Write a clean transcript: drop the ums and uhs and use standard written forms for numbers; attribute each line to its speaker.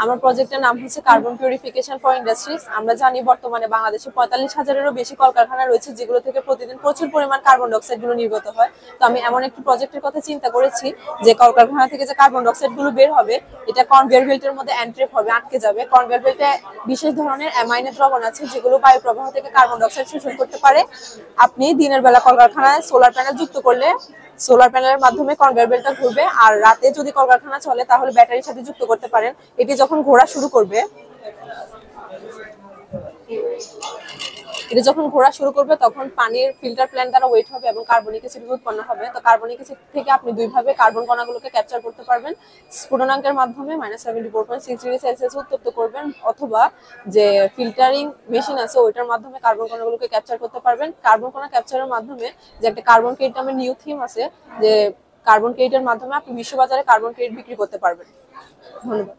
Speaker 1: আমার প্রজেক্টের নাম হচ্ছে কার্বন পিউরিফিকেশন ফর ইন্ডাস্ট্রিজ। আমরা জানি বর্তমানে বাংলাদেশে ৪৫,০০০-এরও বেশি কলকারখানা রয়েছে যেগুলো থেকে প্রতিদিন প্রচুর পরিমাণ কার্বন ডাইঅক্সাইড গুলো নির্গত হয়। তো আমি এমন একটি প্রজেক্টের কথা চিন্তা করেছি যে কলকারখানা থেকে যে কার্বন ডাইঅক্সাইড গুলো বের হবে এটা কনভেয়ার বেল্টের মধ্যে এন্ট্রেপ হবে, আটকে যাবে। কনভেয়ার বেল্টে বিশেষ ধরনের অ্যামাইনো দ্রবণ আছে যেগুলো বায়ু প্রবাহ থেকে কার্বন ডাইঅক্সাইড শোষণ করতে পারে। আপনি দিনের বেলা কলকারখানায় সোলার প্যানেল যুক্ত করলে সোলার প্যানেলের মাধ্যমে কনভেয়ার বেল্টটা ঘুরবে, আর রাতে যদি কলকারখানা চলে তাহলে ব্যাটারির সাথে যুক্ত করতে পারেন। এটি যখন ঘোরা শুরু করবে তখন পানির ফিল্টার প্ল্যান্ট দ্বারা ওয়েট হবে এবং কার্বনিক অ্যাসিড উৎপন্ন হবে। তো কার্বনিক অ্যাসিড থেকে আপনি দুইভাবে কার্বন কণাগুলোকে ক্যাপচার করতে পারবেন। স্ফুটনাঙ্কের মাধ্যমে -74.6°C উত্তপ্ত করবেন, অথবা যে ফিল্টারিং মেশিন আছে ওইটার মাধ্যমে কার্বন কণাগুলোকে ক্যাপচার করতে পারবেন। কার্বন কণা ক্যাপচারের মাধ্যমে যে একটা কার্বন ক্রেডিট নামের নিউ থিম আছে, যে কার্বন ক্রেডিটের মাধ্যমে আপনি বিশ্ববাজারে কার্বন ক্রেডিট বিক্রি করতে পারবেন। ধন্যবাদ।